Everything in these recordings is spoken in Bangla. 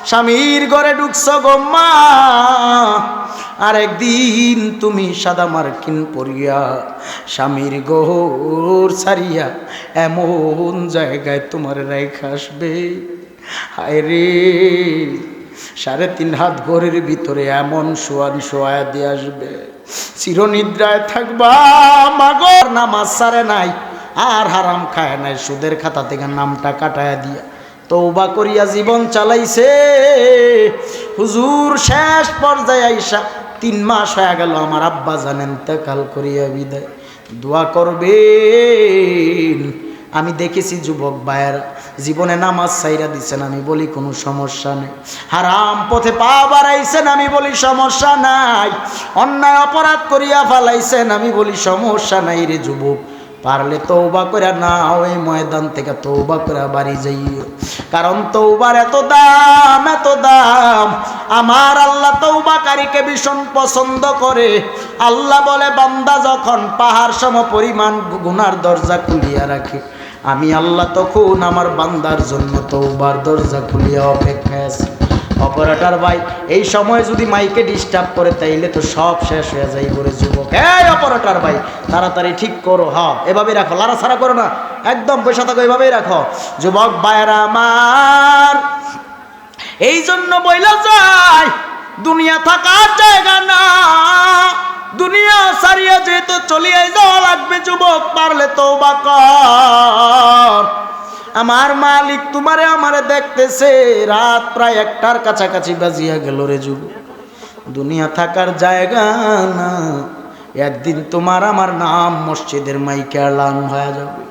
স্বামীর ঘরে ঢুকছো গো মা, আর একদিন তুমি সাদা মার্কিন পরিয়া স্বামীর ঘর ছাড়িয়া এমন জায়গায় তোমার রেখে আসবে। হায় রে, 3.5 হাত ঘরের ভিতরে এমন শোয়া দিয়ে আসবে, চিরনিদ্রায় থাকবা। মাগর নামাজ সারে নাই, আর হারাম খায় নাই, সুদের খাতা থেকে নামটা কাটায়া দিয়া তওবা করিয়া জীবন চালাইছে। হুজুর শেষ পর্যায়ে আইসা 3 মাস হয়ে গেল আমার আব্বা জানেন ইন্তেকাল করিয়া বিদায়। দোয়া করবেন। আমি দেখেছি যুবক ভাইয়েরা জীবনে নামাজ ছাইরা দিচ্ছেন, আমি বলি কোনো সমস্যা নেই। হারাম পথে পা বাড়াইছেন, আমি বলি সমস্যা নাই। অন্যায় অপরাধ করিয়া ফালাইছেন, আমি বলি সমস্যা নাই রে যুবক। পারলে তওবা করে না, ওই ময়দান থেকে তওবা করে বাড়ি যাইও, কারণ তওবার এত দাম, এত দাম। আমার আল্লাহ তওবাকারীকে ভীষণ পছন্দ করে। আল্লাহ বলে, বান্দা যখন পাহাড় সম পরিমাণ গুনার দরজা খুলিয়া রাখে, আমি আল্লাহ তখন আমার বান্দার জন্য তওবার দরজা খুলিয়া অপেক্ষায় আছি। অপারেটর ভাই, এই সময় যদি মাইকে ডিস্টার্ব করে তাইলে তো সব শেষ হয়ে যায় বলে যুবক। এই অপারেটর ভাই, তাড়াতাড়ি ঠিক করো। হ্যাঁ, এভাবেই রাখো, লাড়াছাড়া করো না, একদম বসে থাকো, এভাবেই রাখো। যুবক ভাইরা আমার, এই জন্য বইলা যায় দুনিয়া থাকার জায়গা না, দুনিয়া সারিয়া যেহেতু চলিয়ে যাওয়া লাগবে। যুবক, পারলে তওবা কর। আমার মালিক তোমারে আমারে দেখতেছে। রাত প্রায় 1টার কাছাকাছি বাজিয়া গেল রে যুবক। দুনিয়া থাকার জায়গা না, একদিন তোমার আমার নাম মসজিদের মাইকে এলান হয়ে যাবে।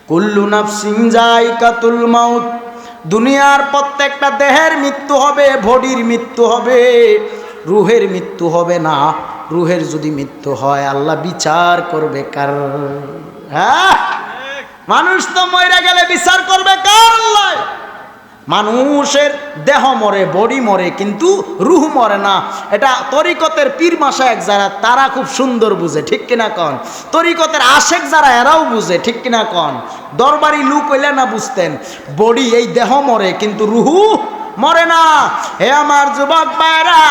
কুল্লু নাফসিন যায়কাতুল মাউত। দুনিয়ার প্রত্যেকটা দেহের মৃত্যু হবে, বডির মৃত্যু হবে, রুহের মৃত্যু হবে না। রুহের যদি মৃত্যু হয়, আল্লাহ বিচার করবে কার? হ্যাঁ, মানুষ তো মরে গেলে বিচার করবে কার? আল্লাহ। মানুষের দেহ মরে, বডি মরে, কিন্তু রুহ মরে না। এটা তরিকতের পীর মাশায়েখ যারা, তারা খুব সুন্দর বুঝে, ঠিক কিনা কন? তরিকতের আশেক যারা, এরাও বুঝে, ঠিক কিনা কন? দরবারি লোক হইলে না বুঝতেন, বডি এই দেহ মরে, কিন্তু রুহ মরে না। হে আমার যুবক ভাইরা,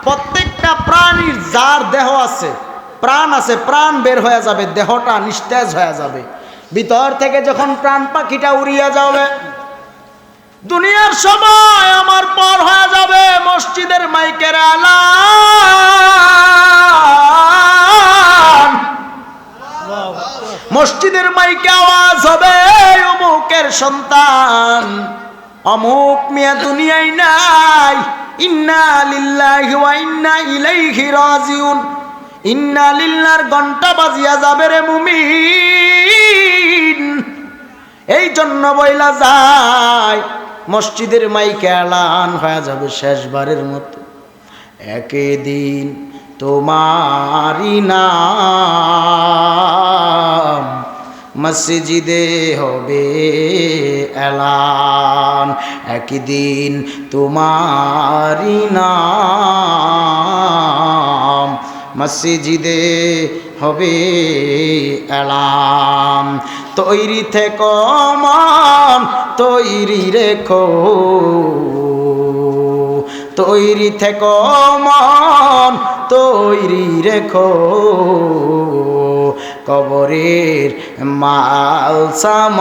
প্রত্যেকটা প্রাণীর যার দেহ আছে, প্রাণ আছে, প্রাণ বের হয়ে যাবে, দেহটা নিস্তেজ হয়ে যাবে। ভিতর থেকে যখন প্রাণ পাখিটা উড়িয়া যাবে, দুনিয়ার সময় আমার পর হয়ে যাবে। মসজিদের মাইকের আলান, মসজিদের মাইকে আওয়াজ হবে, অমুকের সন্তান অমুক মিয়া দুনিয়ায় নাই। ইন্না লিল্লাহি ওয়া ইন্না ইলাইহি রাজিউন। ইন্না লিল্লাহর ঘন্টা বাজিয়া যাবে রে মুমিন। এই জন্য বইলা যায়, মসজিদের মাইকে এলান হয়ে যাবে শেষবারের মতো, একদিন তোমারই নাম মসজিদে হবে এলান। একদিন তোমারই নাম মসজিদে হবে এলান। তৈরি থেকো মন, তৈরি রেখো, তৈরি থেকো মন, তৈরি রেখো। কবরের মাল সামান,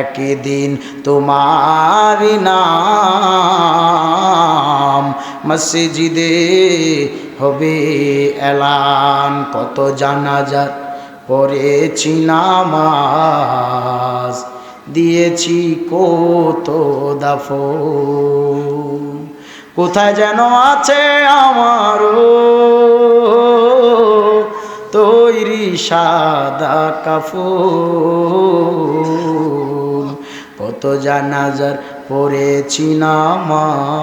একদিন তোমার নাম মসজিদে হবে এলান। কত জানাজার পড়েছি নামাজ, দিয়েছি কত দাফন। কোথায় যেন আছে আমারও তৈরি সাদা কাফন। কত জানাজার পড়েছি নামাজ,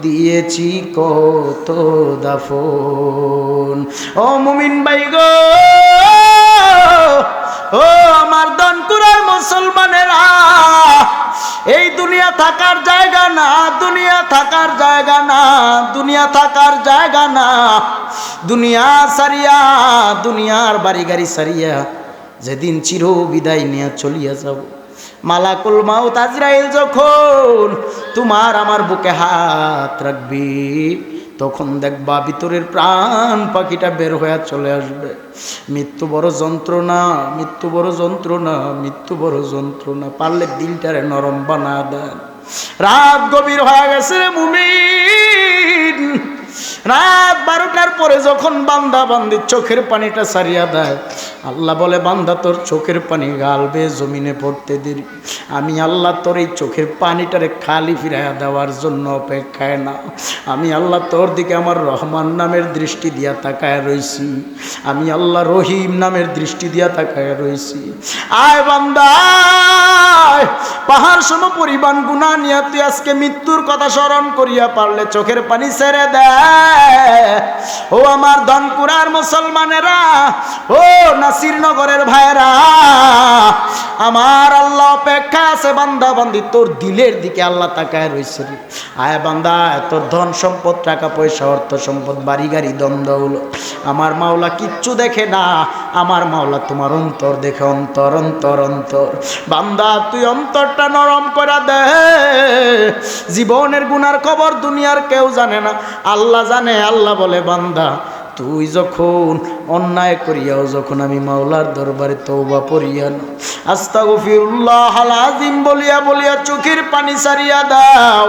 দিয়েছি কত দাফন। ও মুমিন ভাই গো, ও আমার দনকুরার মুসলমানেরা, এই দুনিয়া থাকার জায়গা না, দুনিয়া থাকার জায়গা না, দুনিয়া থাকার জায়গা না। দুনিয়া সারিয়া, দুনিয়ার বাড়ি গাড়ি সারিয়া যেদিন চির বিদায় নিয়ে চলিয়া যাব। মালাকুল মাউত আজরাইল যখন তোমার আমার বুকে হাত রাখবি, তখন দেখবা ভিতরের প্রাণ পাখিটা বের হয়ে চলে আসবে। মৃত্যু বড় যন্ত্রণা, মৃত্যু বড় যন্ত্রণা, মৃত্যু বড় যন্ত্রণা। পারলে দিলটারে নরম বানা দেন। রাত গভীর হয়ে গেছে রে মুমিন, রাত 12টার পরে যখন বান্দা বান্দির চোখের পানিটা ছাড়িয়া দেয়, আল্লাহ বলে বান্দা তোর চোখের পানি গালবে জমিনে পড়তে দেরি। আমি আল্লাহ তোর এই চোখের পানিটারে খালি ফিরাইয়া দেওয়ার জন্য অপেক্ষায় না। আমি আল্লাহ তোর দিকে আমার রহমান নামের দৃষ্টি দিয়া তাকায় রইছি, আমি আল্লাহ রহিম নামের দৃষ্টি দিয়া তাকায় রইছি। আয় বান্দা, পাহাড় সম পরিমাণ গুনাহ নিয়ে তুই আজকে মৃত্যুর কথা স্মরণ করিয়া পারলে চোখের পানি ছেড়ে দেয়। ও আমার ধনপুরার মুসলমানেরা, ও নাসিরনগরের ভাইরা, আমার আল্লাহ অপেক্ষা আছে বান্দা বান্দি তোর দিলের দিকে আল্লাহ তাকায় রইছে। আয় বান্দা, তোর ধন সম্পদ, টাকা পয়সা, অর্থ সম্পদ, বাড়ি গাড়ি, দমদৌল, আমার মাওলা কিচ্ছু দেখে না। আমার মাওলা তোমার অন্তর দেখে, অন্তর অন্তর অন্তর। বান্দা তুই অন্তরটা নরম করে দে। জীবনের গুনার খবর দুনিয়ার কেউ জানে না, আল্লাহ জানে। আল্লাহ বলে বান্দা তুই যখন অন্যায় করিয়াও যখন আমি মাওলার দরবারে তওবা পড়িয়া আস্তাগফিরুল্লাহ আযীম বলিয়া বলিয়া চোখের পানি ছাড়িয়া দাও,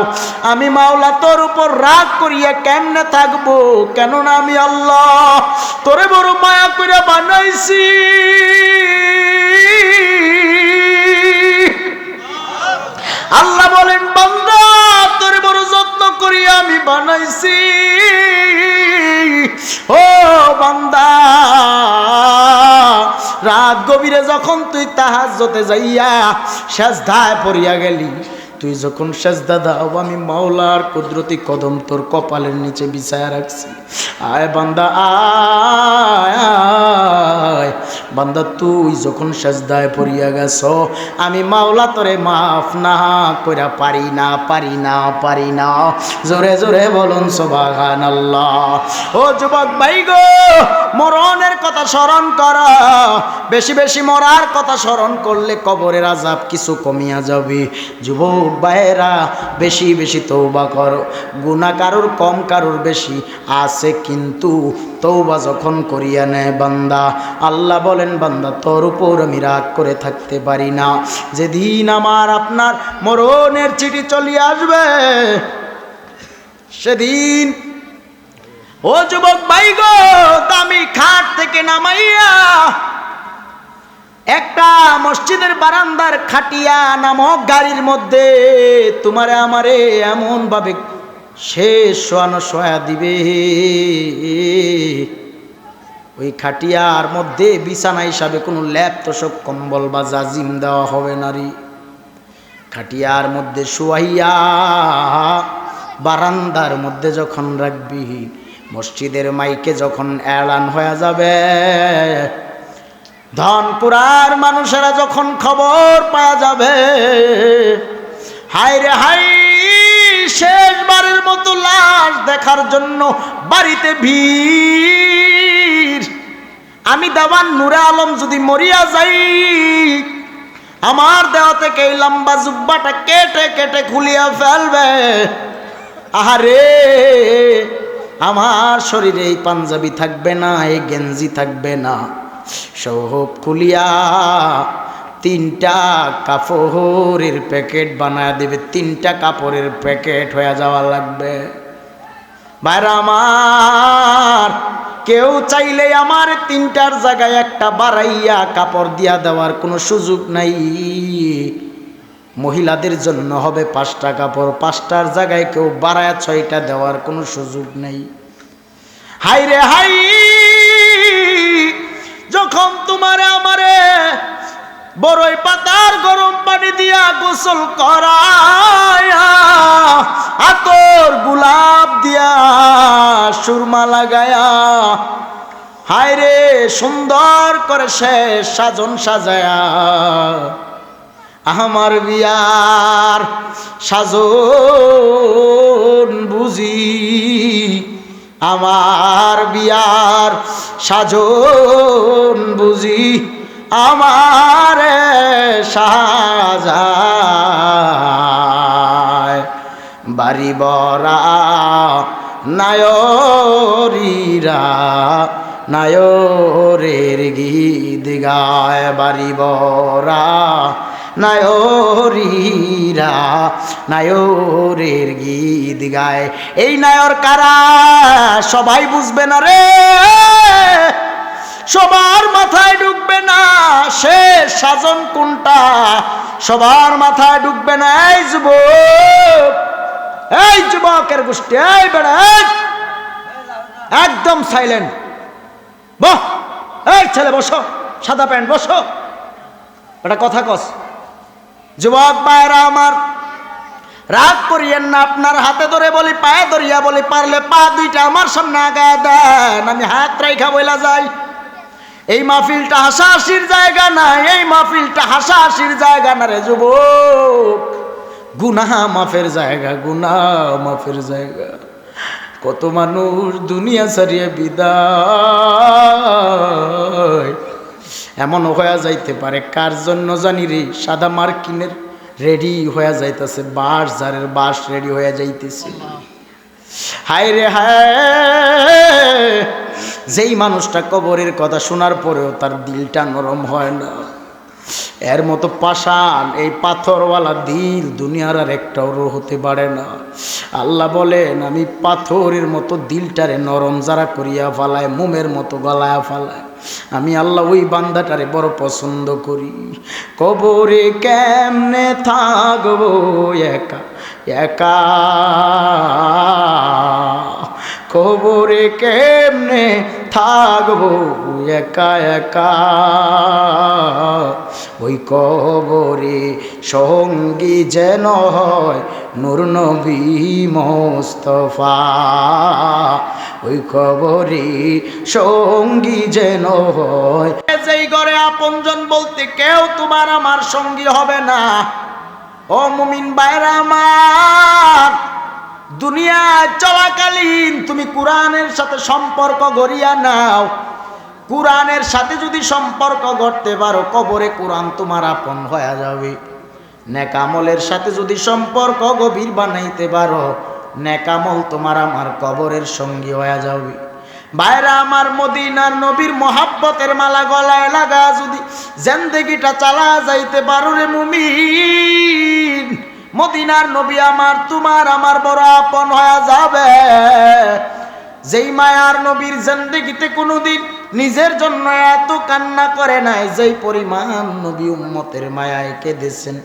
আমি মাওলা তোর উপর রাগ করিয়া কেমনে থাকবো? কেননা আমি আল্লাহ তোরে বড় মায়া করে বানাইছি। আল্লাহ বলেন বান্দা তোরে বড় যত্ন করিয়া আমি বানাইছি। ও বান্দা, রাত গভীরে যখন তুই তাহাজ্জুদে যাইয়া সেজদায় পড়িয়া গেলি, তুই যখন সেজদা দাও, আমি মাওলার কুদরতি কদম তোর কপালের নিচে বিছায়া রাখছি। আয় বান্দা আয় আয়। বান্দা তুই যখন সেজদায় পড়িয়া গেছ, আমি মাওলা তোরে মাফ না কইরা পারি না, পারি না, পারি না। জোরে জোরে বলুন সুবহানাল্লাহ। ও যুবক ভাই গো, মরণের কথা স্মরণ কর। বেশি বেশি মরার কথা স্মরণ করলে কবরের আযাব কিছু কমিয়া যাবে। যুবক ভাইরা বেশি বেশি তওবা করো। গুনাহ কারোর কম কারোর বেশি আছে, কিন্তু তওবা যখন করিয়া নেয় বান্দা, আল্লাহ বলেন বান্দা তোর উপর আমি রাগ করে থাকতে পারি না। যেদিন আমার আপনার মরণের চিঠি চলিয়ে আসবে, সেদিন ও যুবক ভাই গো, দামি খাট থেকে নামাইয়া একটা মসজিদের বারান্দার খাটিয়া নামক গাড়ির মধ্যে তোমারে আমারে এমন ভাবে শেষ শোয়ানো শোয়া দিবে, ওই খাটিয়ার মধ্যে বিছানা হিসাবে কোনো ল্যাপ তোষক কম্বল বা জাজিম দেওয়া হবে না রে। খাটিয়ার মধ্যে শুয়াইয়া বারান্দার মধ্যে যখন রাখবি, মসজিদের মাইকে যখন এলান হয়ে যাবে, ধনপুরার মানুষেরা যখন খবর পাওয়া যাবে, হায় রে হায়, শেষবারের মতো লাশ দেখার জন্য বাড়িতে ভিড়। আমি দেওয়ান নূরে আলম যদি মরিয়া যাই, আমার দেহ থেকে এই লম্বা জুব্বাটা কেটে কেটে খুলিয়া ফেলবে। আহারে, আমার শরীরে এই পাঞ্জাবি থাকবে না, এই গেঞ্জি থাকবে না, সব খুলিয়া 3টা কাপড়ের প্যাকেট বানায় দেবে। 3টা কাপড়ের প্যাকেট হয়ে যাওয়া লাগবে। ভাইরা আমার, কেউ চাইলে আমার 3টার জায়গায় একটা বাড়াইয়া কাপড় দিয়া দেওয়ার কোনো সুযোগ নাই। মহিলাদের জন্য হবে 5টা কাপড়, 5টার জায়গায় কেউ বাড়ায় 6টা দেওয়ার কোনো সুযোগ নেই। হাই রে হাই, যখন তোমারে আমারে বড়ই পাতার গরম পানি দিয়া গোসল করায়া, আতর গোলাপ দিয়া সুরমা লাগায়া, হায় রে সুন্দর করে শেষ সাজন সাজায়া, আমার বিয়ার সাজন বুঝি, আমার বিয়ার সাজন বুঝি, আমারে সাজায় বাড়ি বরা নায়রীরা নায়রের গীত গায় বাড়ি বরা নায়রীরা নায়রের গীত গায়। এই নায়র কারা সবাই বুঝবে না রে, সবার মাথায় ঢুকবে না সে সাজন কোনটা, সবার মাথায় ঢুকবে না। এই যুবকের গোষ্ঠী, এই বেড়া একদম সাইলেন্ট, বহ এই ছেলে বসো, সাদা প্যান্ট বসো, এটা কথা কস। যুবক ভাইরা আমার, রাগ করিয়েন না, আপনার হাতে ধরে বলি, পায়ে ধরিয়া বলি, পারলে পা দুইটা আমার সামনে আগায় দেন, আমি হাত রাইখা বইলা যাই। এই মাহফিলটা হাসাহাসির জায়গা না, এই মাহফিলটা হাসাহাসির জায়গা না রে যুবক, গুনাহ মাফের জায়গা, গুনাহ মাফের জায়গা। কত মানুষ দুনিয়া ছাড়িয়ে বিদায় এমন হয়ে যাইতে পারে, কার জন্য জানি রে, সাদা মার্কিনের রেডি হয়ে যাইতেছে, বাঁশ ঝাড়ের বাঁশ রেডি হয়ে যাইতেছে। হায় রে হায়, যেই মানুষটা কবরের কথা শোনার পরেও তার দিলটা নরম হয় না, এর মতো পাষাণ এই পাথরওয়ালা দিল দুনিয়ার আর একটাও হতে পারে না। আল্লাহ বলেন, আমি পাথরের মতো দিলটারে নরম যারা করিয়া ফালায়, মোমের মতো গলায়া ফালায়, আমি আল্লাহ ওই বান্দাটারে বড় পছন্দ করি। কবরে কেমনে থাকবো একা একা, কবরে কেমনে থাকবো একা একা, ওই কবরে সঙ্গী যেন হয় নূর নবী মোস্তফা, ওই কবরে সঙ্গী যেন হয়। যেই ঘরে আপনজন বলতে কেউ তোমার আমার সঙ্গী হবে না, ও মুমিন ভাইরা আমার, দুনিয়া চলাকালীন তুমি কোরআনের সাথে সম্পর্ক গড়িয়া নাও। কোরআনের সাথে যদি সম্পর্ক গড়তে পারো, কবরে কোরআন তোমার আপন হয়ে যাবে। নেক আমলের সাথে যদি সম্পর্ক গভীর বানাইতে পারো, নেক আমল তোমার আমার কবরের সঙ্গী হয়ে যাবে। ভাইরা আমার, মদিনার নবীর মহাব্বতের মালা গলায় লাগা যদি জিন্দেগিটা চালা যাইতে পারো রে মুমিন, মদিনার নবী আমার তোমার আমার বড় আপন হয়ে যাবে। যেই মায়ার নবীর জিন্দেগিতে কোনোদিন নিজের জন্য এত কান্না করে নাই, যেই পরিমাণ নবী উম্মতের মায়ায় কেঁদেছেন।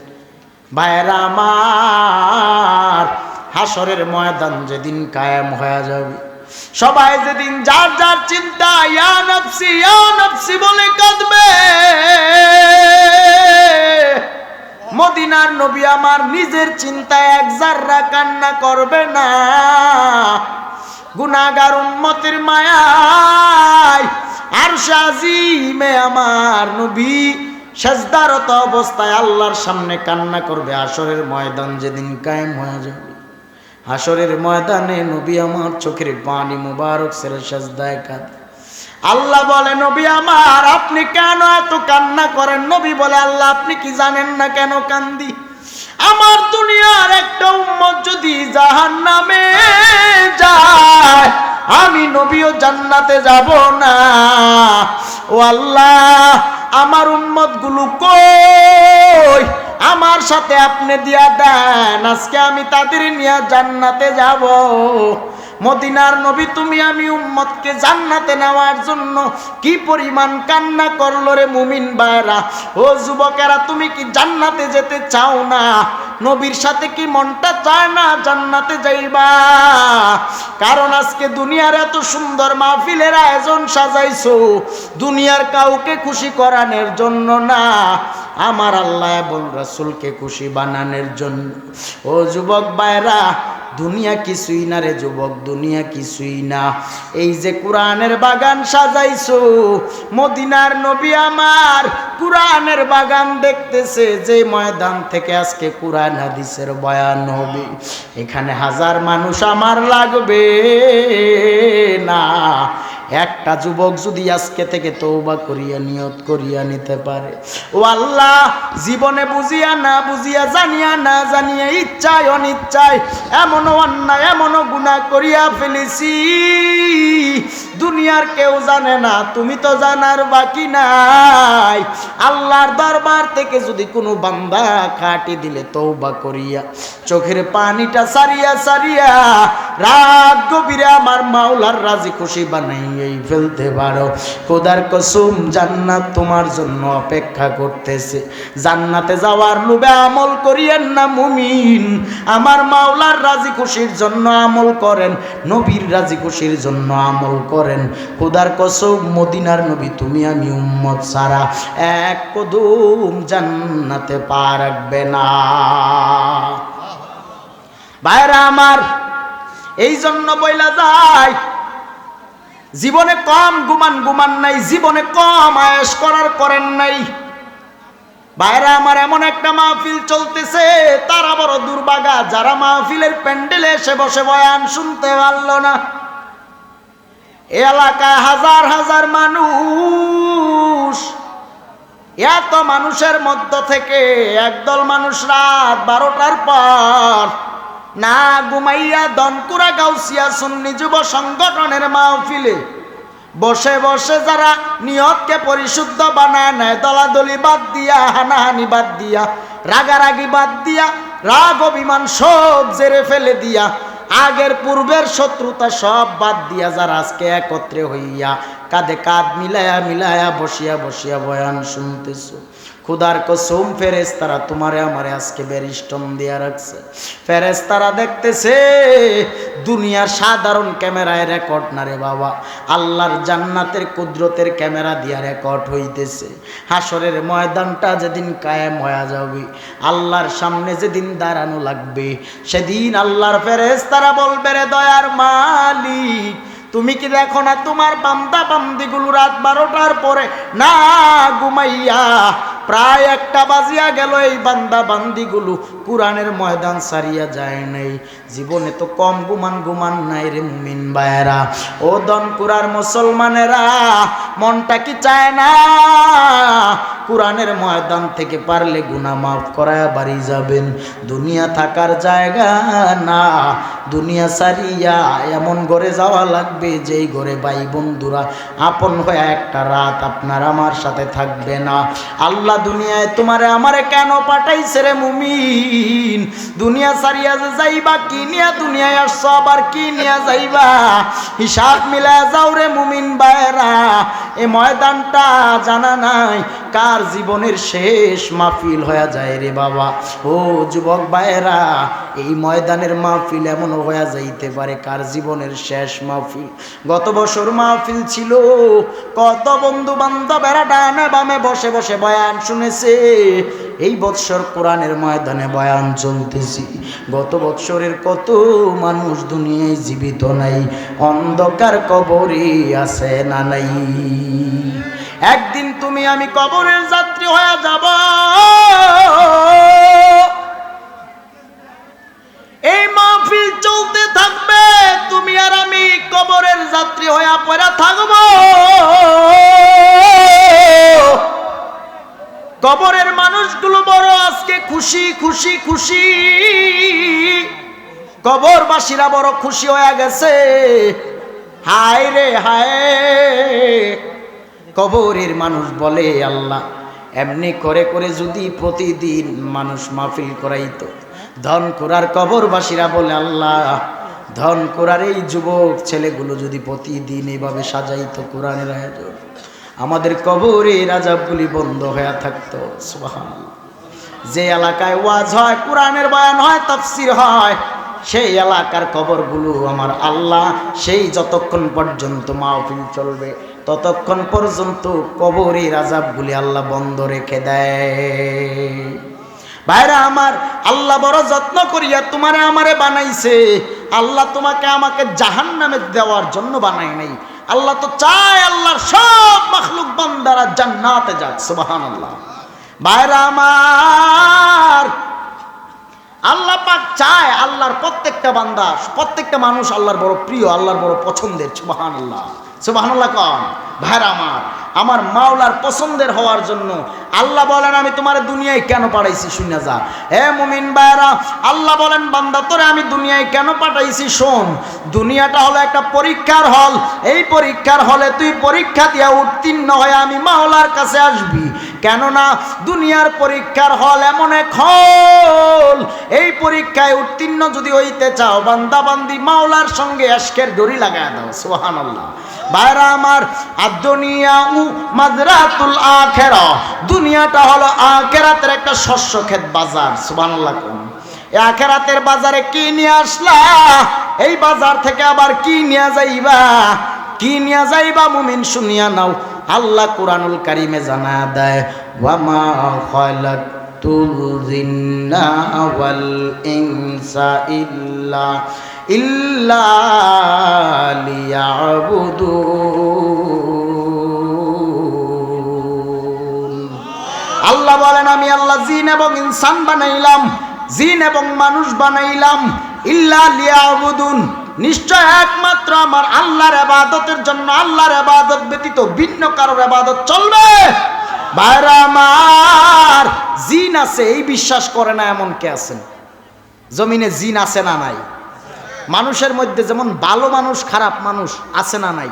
ভাইরা আমার, হাসরের ময়দান যেদিন কায়েম হয়ে যাবে, সবাই যেদিন যার যার চিন্তা ইয়া নফসি বলে কাঁদবে, মদিনার নবী আমার নিজের চিন্তায় এক জাররা কান্না করবে না। গুনাহগার উম্মতের মায়ায় আরশ আজিমে আমার নবী সেজদারত অবস্থায় আল্লাহর সামনে কান্না করবে। হাসরের ময়দান যেদিন কায়েম হয়ে যাবে, হাসরের ময়দানে নবী আমার চোখের পানি মুবারক ছেড়ে সেজদায় কাঁদে। আল্লাহ বলে, নবী আমার আপনি কেন এত কান্না করেন? নবী বলে, আল্লাহ আপনি কি জানেন না কেন কান্দি? আমার দুনিয়ার একটা উম্মত যদি জাহান্নামে যায়, আমি নবীও জান্নাতে যাব না। ও আল্লাহ, আমার উম্মত গুলো কই? আমার সাথে আপনি দিয়া দেন, আজকে আমি তাদের নিয়ে জান্নাতে যাব। মদিনার নবী তুমি আমি উম্মতকে জান্নাতে নেওয়ার জন্য কি পরিমাণ কান্না করলো রে মুমিন ভাইরা। ও যুবকেরা, তুমি কি জান্নাতে যেতে চাও না? নবীর সাথে কি মনটা চায় না জান্নাতে যাইবা? কারণ আজকে দুনিয়ার এত সুন্দর মাহফিলের আয়োজন সাজাইছো দুনিয়ার কাউকে খুশি করানোর জন্য না, আমার আল্লাহ এবং রাসূলকে খুশি বানানোর জন্য। ও যুবক ভাইরা, দুনিয়া কিছুই না রে যুবক, দুনিয়া কিছুই না। এই যে কোরআনের বাগান সাজাইছো, মদিনার নবী আমার কোরআনের বাগান দেখতেছে, যে ময়দান থেকে আজকে কোরআন হাদিসের বয়ান হবে, এখানে হাজার মানুষ আমার লাগবে না, একটা যুবক যদি আজকে থেকে তওবা করিয়া নিয়ত করিয়া নিতে পারে, ও আল্লাহ, জীবনে বুঝিয়া না বুঝিয়া, জানিয়া না জানিয়া, ইচ্ছায় অনিচ্ছায় এমনও অন্যায় এমনও গুনাহ করিয়া ফেলেছি, দুনিয়ার কেউ জানে না, তুমি তো জানার বাকি নাই। আল্লাহর দরবার থেকে যদি কোনো বান্দা কাটি দিলে তওবা করিয়া চোখের পানিটা সারিয়া সারিয়া রাত গভীরে আমার মাওলার রাজি খুশি বানাইয়াই ফেলতে পারো, খোদার কসম জান্নাত তোমার জন্য অপেক্ষা করতেছে। জান্নাতে যাওয়ার লোভে আমল করিয়েন না মুমিন, আমার মাওলার রাজি খুশির জন্য আমল করেন, নবীর রাজি খুশির জন্য আমল করেন। খোদার কসম মদিনার নবী তুমি আমি উম্মত সারা এক কদম জান্নাতে পা রাখবে না। ভাইরা আমার, এই জন্য বইলা যায় জীবনে কম গুমান নাই, জীবনে কম আয়েশ করেন নাই। ভাইরা আমার, এমন একটা মাহফিল চলতেছে, তারা বড় দুর্ভাগা যারা মাহফিলের প্যান্ডেলে এসে বসে বয়ান শুনতে পারল না। এ এলাকায় হাজার হাজার মানুষ, এত মানুষের মধ্য থেকে একদল মানুষ রাত 12টার পর না ঘুমাইয়া দনকুরা গাউসিয়া সুন্নি যুব সংগঠনের মাহফিলে বসে বসে যারা নিয়তকে পরিশুদ্ধ বানায় নেয়, দলাদলি বাদ দিয়া, হানাহানি বাদ দিয়া, রাগারাগি বাদ দিয়া, রাগ অভিমান সব জেরে ফেলে দিয়া, আগের পূর্বের শত্রুতা সব বাদ দিয়া যারা আজকে একত্রে হইয়া কাঁধে কাঁধ মিলায়া মিলায়া বসিয়া বসিয়া বয়ান শুনতেছো, খুদার কসম ফেরেশতারা তোমারে আমারে আজকে বেরিস্টন দিয়া রাখছে। ফেরেশতারা দেখতেছে দুনিয়ার সাধারণ ক্যামেরায় রেকর্ড না রে বাবা, আল্লাহর জান্নাতের কুদরতের ক্যামেরা দিয়া রেকর্ড হইতেছে। হাসরের ময়দানটা যেদিন কায়েম হয়ে যাবে, আল্লাহর সামনে যেদিন দাঁড়ানো লাগবে, সেদিন আল্লাহর ফেরেশতারা বলবে, রে দয়ার মালিক, তুমি কি দেখো না তোমার বান্দা বান্দিগুলো রাত 12টার পরে না ঘুমাইয়া প্রায় 1টা বাজিয়া গেল, এই বান্দা বান্দিগুলো কুরআনের ময়দান সারিয়া যায় নাই। জীবনে তো কম গুমান নাই রে মুমিন ভাইরা, ও দনকুরার মুসলমানেরা, মনটা কি চায় না কুরআনের ময়দান থেকে পারলে গুনাহ মাফ করায়া বাড়ি যাবেন? দুনিয়া থাকার জায়গা না, দুনিয়া সারিয়া এমন ঘরে যাওয়া লাগবে যেই ঘরে ভাই বন্ধুরা আপন হয়ে একটা রাত আপনার আমার সাথে থাকবে না। আল্লাহ দুনিয়ায় তোমারে আমারে কেন পাঠাইছে রে মুমিন? দুনিয়া সারিয়া যে যাইবা, কি নিয়া দুনিয়ায় আসছো, আবার কি নিয়া যাইবা, হিসাব মিলা যাও রে মুমিন ভাইরা। এ ময়দানটা জানা নাই কার জীবনের শেষ মাহফিল হয়ে যায় রে বাবা। ও যুবক ভাইরা, এই ময়দানের মাহফিল এমন হয়ে যাইতে পারে কার জীবনের শেষ মাহফিল। গত বছর মাহফিল ছিল, কত বন্ধু বান্ধবেরা ডানে বামে বসে বসে বয়ান শুনেছে। এই বৎসর কোরআনের ময়দানে বয়ান চলতেছি। গত বৎসরের কত মানুষ দুনিয়ায় জীবিত নাই, অন্ধকার কবরে আছে না নাই। একদিন তুমি আমি কবরের যাত্রী হয়ে যাব। এই মাহফিল চলতে থাকবে, তুমি আর আমি কবরের যাত্রী হয়ে পড়ে থাকব। কবরের মানুষগুলো বড় আজকে খুশি খুশি খুশি, কবরবাসীরা বড় খুশি হয়ে গেছে। হায় রে হায়, কবরের মানুষ বলে, আল্লাহ এমনি করে করে যদি প্রতিদিন মানুষ মাহফিল করাইতো। ধনকুরার কবরবাসীরা বলে, আল্লাহ ধনকুরার এই যুবক ছেলেগুলো যদি প্রতিদিন এইভাবে সাজাইতো কোরআনের আয়োজন, আমাদের কবরের আযাবগুলি বন্ধ হয়ে থাকতো। সুবহানাল্লাহ। যে এলাকায় ওয়াজ হয়, কোরআনের বয়ান হয়, তাফসীর হয়, সেই এলাকার কবরগুলো আমার আল্লাহ সেই যতক্ষণ পর্যন্ত মাহফিল চলবে ততক্ষণ পর্যন্ত কবরের আযাবগুলি আল্লাহ বন্ধ রেখে দেয়। ভাইরা আমার, আল্লাহ বড় যত্ন করিয়া তোমারে আমারে বানাইছে। আল্লাহ তোমাকে আমাকে জাহান্নামে দেওয়ার জন্য বানায় নাই। আল্লাহ তো চায় আল্লাহর সব মাখলুক বান্দারা জান্নাতে যাক। সুবহানাল্লাহ। ভাইরা আমার, আল্লাহ পাক চায় আল্লাহর প্রত্যেকটা বান্দা, প্রত্যেকটা মানুষ আল্লাহর বড় প্রিয়, আল্লাহর বড় পছন্দের। সুবহানাল্লাহ। সুবহানাল্লাহ কোন ভাইরা আমার মাওলার পছন্দের হওয়ার জন্য আল্লাহ বলেন আমি তোমার দুনিয়ায় কেন পাঠাইছি শুনে যা। হে মুমিন ভাইরা, আল্লাহ বলেন বান্দা তোরে আমি দুনিয়ায় কেন পাঠাইছি শোন। দুনিয়াটা হলো একটা পরীক্ষার হল। এই পরীক্ষার হলে তুই পরীক্ষা দিয়া উত্তীর্ণ হয়ে আমি মাওলার কাছে আসবি। কেননা দুনিয়ার পরীক্ষার হল এমন এক হল, এই পরীক্ষায় উত্তীর্ণ যদি হইতে চাও বান্দা বান্দি মাওলার সঙ্গে আশকের দড়ি লাগায় দাও। সুবহানাল্লাহ। ভাইরা আমার, আদ-দুনিয়া মাযরাতুল আখিরা, দুনিয়াটা হলো আখিরাতের একটা শস্য ক্ষেত বাজার। সুবহানাল্লাহ। এই আখিরাতের বাজারে কি নিয়ে আসলা, এই বাজার থেকে আবার কি নিয়ে যাইবা, কি নিয়ে যাইবা মুমিন শুনিয়া নাও। আল্লাহ কুরআনুল কারীমে জানা দেয় ওয়ামা খালাকতুল জিন্না ওয়াল ইনসা ইল্লা লিয়াবুদুন। আল্লাহ বলেন আমি আল্লাহ জিন এবং ইনসান বানাইলাম, জিন এবং মানুষ বানাইলাম ইল্লা লিয়াবুদুন, নিশ্চয় একমাত্র আমার আল্লাহর ইবাদতের জন্য। আল্লাহর ইবাদত ব্যতীত ভিন্ন কারোর ইবাদত চলবে? ভাইরা আমার, জিন আছে এই বিশ্বাস করে না এমন কে আছেন? জমিনে জিন আছে না নাই? মানুষের মধ্যে যেমন ভালো মানুষ খারাপ মানুষ আছে না নাই,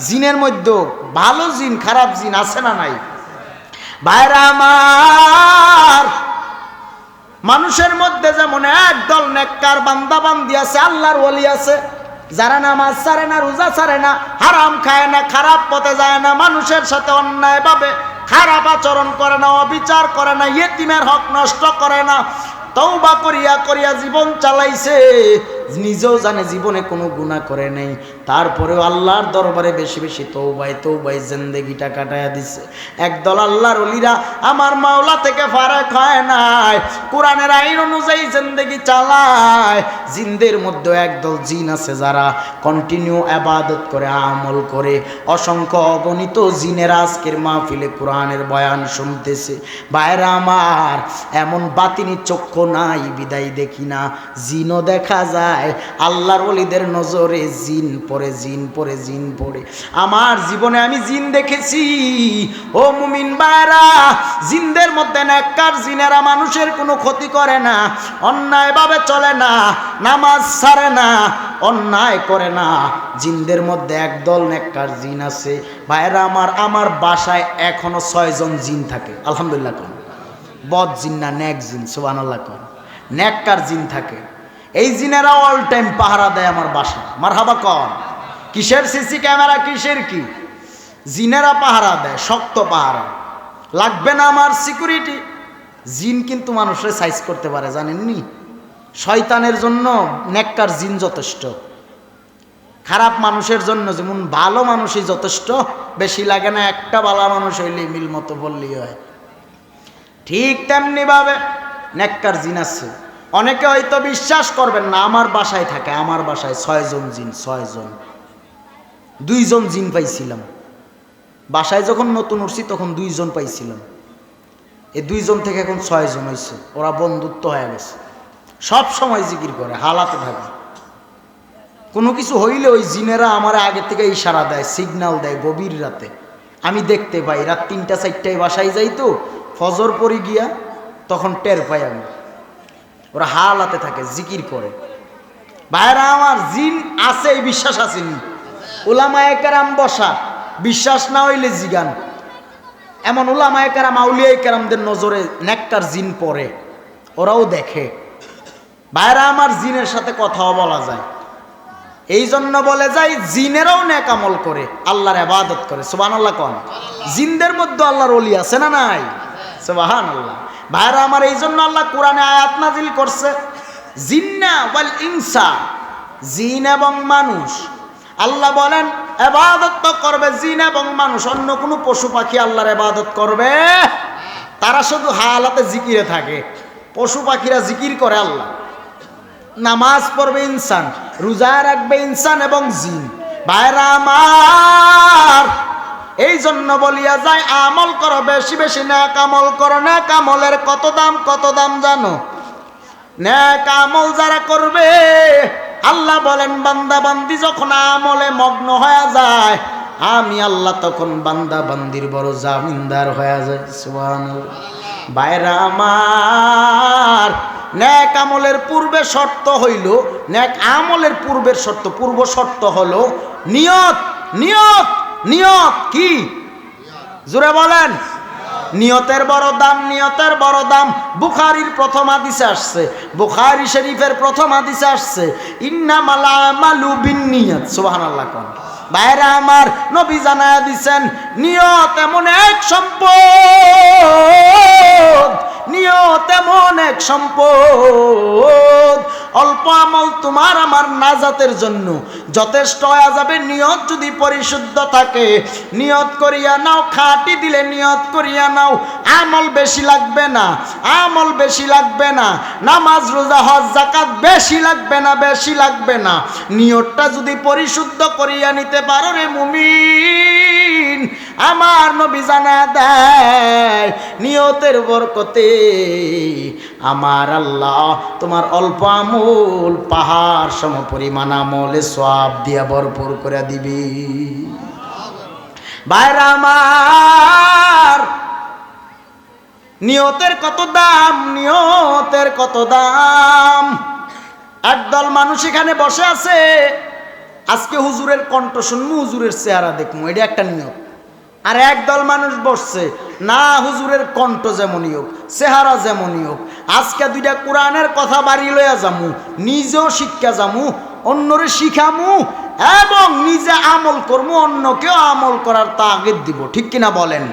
জিনের মধ্যে ভালো জিন খারাপ জিন আছে না নাই? ভাইরা আমার, মানুষের মধ্যে যেমন একদল নেককার বান্দা বান্দি আছে, আল্লাহর ওলি আছে, যারা নামাজ ছাড়ে না, রোজা ছাড়ে না, হারাম খায় না, খারাপ পথে যায় না, মানুষের সাথে অন্যায়ভাবে খারাপ আচরণ করে না, অবিচার করে না, ইয়েতিমের হক নষ্ট করে না, তওবা করিয়া করিয়া জীবন চালাইছে, নিজেও জানে জীবনে কোনো গুনাহ করে নাই, তারপরেও আল্লাহর দরবারে বেশি বেশি তওবায় জিন্দেগিটা কাটায়া দিছে। একদল আল্লাহর ওলিরা আমার মাওলা থেকে ফারাক হয় নাই, কোরআনের আইন অনুযায়ী জিন্দেগি চালায়। জিনদের মধ্যে একদল জিন আছে যারা কন্টিনিউ ইবাদত করে, আমল করে। অসংখ্য অগণিত জিনের আজকের মাহফিলে কোরআনের বয়ান শুনতেছে। ভাইরা আমার, এমন বাতিনি চক্ষু নাই বিদায় দেখি না, জিনও দেখা যায়। আল্লাহর ওলিদের নজরে জিন পড়ে, জিন পড়ে, জিন পড়ে। আমার জীবনে আমি জিন দেখেছি। ও মুমিন ভাইরা, জিনদের মধ্যে নেককার জিনেরা মানুষের কোনো ক্ষতি করে না, অন্যায়ভাবে চলে না, নামাজ ছাড়ে না, অন্যায় করে না। জিনদের মধ্যে একদল নেককার জিন আছে। ভাইরা আমার বাসায় এখনো 6 জন জিন থাকে। আলহামদুলিল্লাহ কোন বদ জিন না, নেক জিন। সুবহানাল্লাহ কোন নেককার জিন থাকে। এই জিনেরা অল টাইম পাহারা দেয় আমার বাসা। মারহাবা কন। কিসের সিসি ক্যামেরা, কিসের কি, জিনেরা পাহারা দেয়, শক্ত পাহারা। লাগবে না আমার সিকিউরিটি। জিন কিন্তু মানুষের সাইজ করতে পারে, জানেননি? শয়তানের জন্য নেককার জিন যথেষ্ট, খারাপ মানুষের জন্য যেমন ভালো মানুষই যথেষ্ট। বেশি লাগে না, একটা ভালো মানুষ হইলে মিল মতো বললেই হয়। ঠিক তেমনি ভাবে নেককার জিন আছে। অনেকে হয়তো বিশ্বাস করবেন না, আমার বাসায় থাকে, আমার বাসায় 6 জন জিন। 6 জন, 2 জন জিন পাইছিলাম বাসায় যখন নতুন উঠছি, তখন 2 জন পাইছিলাম। এই 2 জন থেকে এখন 6 জন হয়েছে। ওরা বন্ধুত্ব হয়ে গেছে, সব সময় জিকির করে, হালাতে থাকে। কোনো কিছু হইলে ওই জিনেরা আমার আগে থেকে ইশারা দেয়, সিগন্যাল দেয়। গভীর রাতে আমি দেখতে পাই, রাত 3টা 4টায় বাসায় যাই, তো ফজর পড়ে গিয়া তখন টের পাই আমি। ওরা হালাতে থাকে, জিকির করে। ভাইরা আমার, জিন আছে এই বিশ্বাস আসেনি। উলামায়ে কেরাম বসা, বিশ্বাস না হইলে জিগান। এমন উলামায়ে কেরাম, আউলিয়ায়ে কেরামদের নজরে নেককার জিন পড়ে, ওরাও দেখে। ভাইরা আমার, জিনের সাথে কথাও বলা যায়। এই জন্য বলে যায় জিনেরাও নেক আমল করে, আল্লাহর ইবাদত করে। সুবহানাল্লাহ কোন। জিনদের মধ্যে আল্লাহর ওলি আছে না নাই? সুবহানাল্লাহ। ভাইরা আমার, এই জন্য আল্লাহ কোরআনে আয়াত নাজিল করছে, জিন্না ওয়াল ইনসা, জিন এবং মানুষ। আল্লাহ বলেন ইবাদত তো করবে জিন এবং মানুষ, অন্য কোনো পশু পাখি আল্লাহর ইবাদত করবে? তারা শুধু হালাতে জিকিরে থাকে। পশু পাখিরা জিকির করে আল্লাহ। নামাজ পড়বে ইনসান, রোজা রাখবে ইনসান এবং জিন। ভাইরা আমার, এই জন্য বলিয়া যায় আমল করো বেশি বেশি, নেক আমল করো। নেক আমলের কত দাম জানো? নেক আমল যারা করবে আল্লাহ বলেন বান্দা বান্দি যখন আমলে মগ্ন হয়ে যায় আমি আল্লাহ তখন বান্দা বান্দির বড় জামিনদার হয়ে যায়। সুবহানাল্লাহ। বাইরা আমার, নেক আমলের পূর্বে শর্ত হইল, নেক আমলের পূর্বের শর্ত, পূর্ব শর্ত হলো নিয়ত। নিয়ত, নিয়ত কি? জোরে বলেন। নিয়তের বড় দাম, নিয়তের বড় দাম। বুখারীর প্রথম হাদিসে আসছে, বুখারী শরীফের প্রথম হাদিসে আসছে, ইন্নামাল আমালু বিন্নিয়াত। সুবহানাল্লাহ। কোন ভাইরা আমার, নবী জানায়া দিছেন নিয়ত এমন এক সম্পদ, নিয়ত এমন এক সম্পদ, অল্প আমল তোমার আমার নাজাতের জন্য যথেষ্ট হয়ে যাবে নিয়ত যদি পরিশুদ্ধ থাকে। নিয়ত করিয়া নাও, খাঁটি দিলে নিয়ত করিয়া নাও, আমল বেশি লাগবে না, আমল বেশি লাগবে না, নামাজ রোজা হজ যাকাত বেশি লাগবে না, বেশি লাগবে না। নিয়তটা যদি পরিশুদ্ধ করিয়া নিতে পারো রে মুমিন, আমার নবী জানা দেয় নিয়তের বরকতে আমার আল্লাহ তোমার অল্প আমল পাহাড় সম পরিমাণ আমলে সওয়াব দিয়া ভরপুর করে দিবি। ভাইরা আমার, নিয়তের কত দাম, নিয়তের কত দাম। একদল মানুষ এখানে বসে আছে, আজকে হুজুরের কণ্ঠ শুনবো, হুজুরের চেহারা দেখবো, এটা একটা নিয়ত। আর একদল মানুষ বসছে, না হুজুরের কণ্ঠ যেমনই হোক, চেহারা যেমনই হোক, আজকে দুইটা কোরআনের কথা বাড়ি লইয়া যামু, নিজেও শিক্ষা যামু, অন্যরে শিখামু এবং নিজে আমল করবো, অন্যকেও আমল করার তাগিদ দিব। ঠিক কিনা বলেন?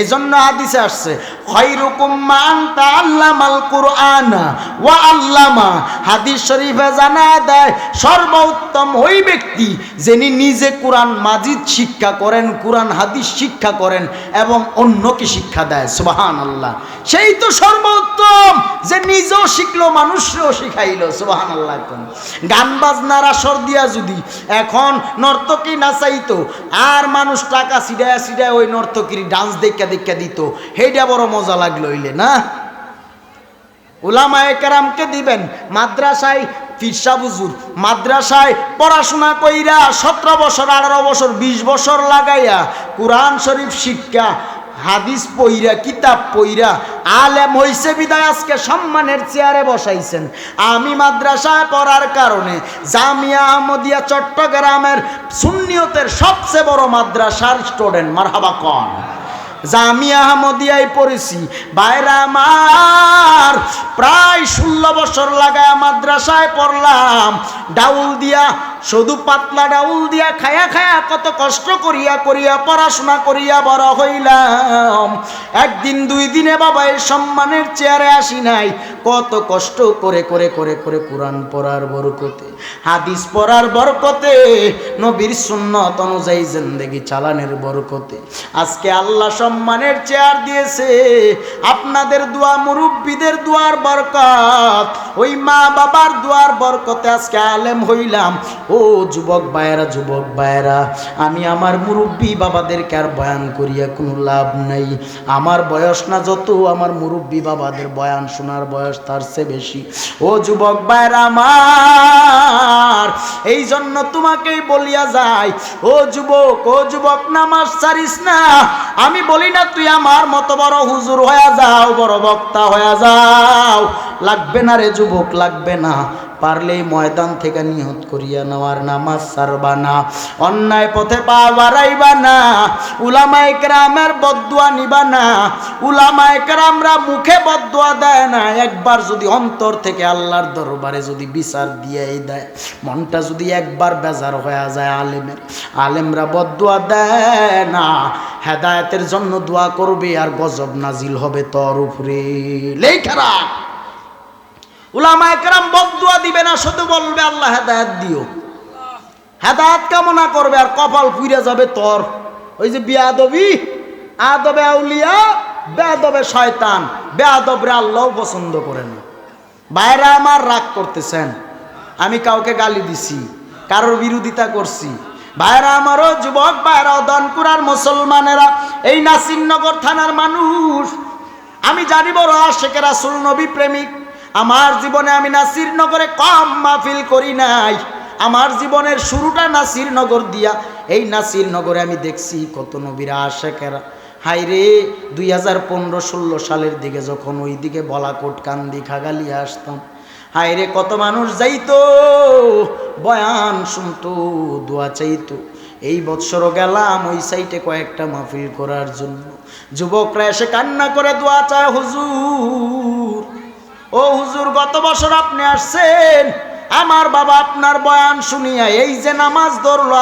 এই জন্য হাদিসে আসছে খায়রুকুম মান তাআল্লামাল কুরআনা ওয়া আল্লামা। হাদিস শরীফে জানা দেয় সর্বোত্তম ওই ব্যক্তি যিনি নিজে কোরআন মাজিদ শিক্ষা করেন, কোরআন হাদিস শিক্ষা করেন এবং অন্যকে শিক্ষা দেয়। সুবহানাল্লাহ। সেই তো সর্বোত্তম, যে নিজেও শিখলো মানুষকেও শিখাইলো। সুবহানাল্লাহ। গান বাজনার আসর দিয়া যদি এখন নর্তকী নাচাইতো আর মানুষ টাকা সিডায় সিডায় ওই নর্তকীর ডান্স দেখা দেখা দিত, সেইটা বড় মজা লাগলো হইলে না? উলামায়ে কেরামকে দিবেন মাদ্রাসায়, ফিরসা হুজুর মাদ্রাসায় পড়াশোনা কইরা 17 বছর 18 বছর 20 বছর লাগাইয়া কোরআন শরীফ শিক্ষা, হাদিস পইরা, কিতাব পইরা আলেম হইছে বিদায় আজকে সম্মানের চেয়ারে বসাইছেন। আমি মাদ্রাসায় পড়ার কারণে জামিয়া আহমদিয়া চট্টগ্রামের সুন্নিয়তের সবচেয়ে বড় মাদ্রাসার স্টুডেন্ট। মারহাবা কোন? জামিয়া আহমদিয়ায় পড়েছি। বাইরা আমার, প্রায় 16 বছর লাগায় মাদ্রাসায় পড়লাম। ডাউল দিয়া, শুধু পাতলা ডাউল দিয়া খায়া খায়া কত কষ্ট করিয়া করিয়া পড়াশোনা করিয়া বড় হইলাম। একদিন দুই দিনে বাবা এই সম্মানের চেয়ারে আসি নাই, কত কষ্ট করে করে করে করে কোরআন পড়ার বরকতে, হাদিস পড়ার বরকতে, নবীর সুন্নাত অনুযায়ী জিন্দেগি চালানের বরকতে আজকে আল্লাহ সম্মানের চেয়ার দিয়েছে। আপনাদের দোয়া, মুরব্বীদের দোয়ার বরকত, ওই মা বাবার দোয়ার বরকতে আজকে আলেম হইলাম। ও যুবক ভাইয়েরা, যুবক ভাইয়েরা, আমি আমার মুরব্বী বাবাদেরকে আর বয়ান করিয়া কোনো লাভ নাই। আমার বয়স না যত, আমার মুরব্বী বাবাদের বয়ান শোনার বয়স তার চেয়ে বেশি। ও যুবক ভাইয়েরা আমার, এই জন্য তোমাকেই বলিয়া যাই, ও যুবক, ও যুবক, নামাজ ছাড়িস না। আমি বলি না তুই আমার মতো বড় হুজুর হয়ে যাও, বড় বক্তা হয়ে যাও, লাগবে না রে যুবক, লাগবে না। পারলেই ময়দান থেকে নিয়ত করিয়া নেওয়ার, নামাজ ছাড়বা না, অন্যায় পথে পা বাড়াইবা না, উলামায়ে কেরামের বদদুয়া নিবা না। উলামায়ে কেরামরা মুখে বদদুয়া দেয় না, একবার যদি অন্তর থেকে আল্লাহর দরবারে যদি বিচার দিয়েই দেয়, মনটা যদি একবার বেজার হয়ে যায় আলেমের, আলেমরা বদদুয়া দেয় না, হেদায়েতের জন্য দোয়া করবে আর গজব নাজিল হবে তোর উপরে। লেখারা উলামায়ে কেরাম বদদুয়া দিবে না, শুধু বলবে আল্লাহ হেদায়েত দিও, হেদায়েত কামনা করবে আর কপাল পুইরা যাবে তোর। ওই যে বিয়াদবি, আদবে আউলিয়া, বেয়াদবে শয়তান, বেয়াদবরে আল্লাহও পছন্দ করে না। ভাইরা আমার, রাগ করতেছেন, আমি কাউকে গালি দিছি, কারোর বিরোধিতা করছি? ভাইরা আমারও, যুবক ভাইরাও, দনকুরার মুসলমানেরা, এই নাসিরনগর থানার মানুষ, আমি জানি বড় আশেকে রাসূল, নবী প্রেমিক, আমার জীবনে আমি নাসিরনগরে কম মাহফিল করি নাই। আমার জীবনের শুরুটা নাসিরনগর দিয়া। এই নাসিরনগরে আমি দেখছি কত নবীরা আশেকেরা। হাইরে 2015-16 সালের দিকে যখন ওই দিকে বলাকোট কান্দি খাগালিয়া আসতাম, হাইরে কত মানুষ যাইতো বয়ান শুনতো, দোয়া চাইতো। এই বৎসরও গেলাম ওই সাইটে কয়েকটা মাহফিল করার জন্য। যুবকরা এসে কান্না করে দোয়া চায়, হুজুর ও হুজুর, গত বছর আপনি আসছেন, আমার বাবা আপনার বয়ান শুনিয়া এই যে নামাজ ধরলো।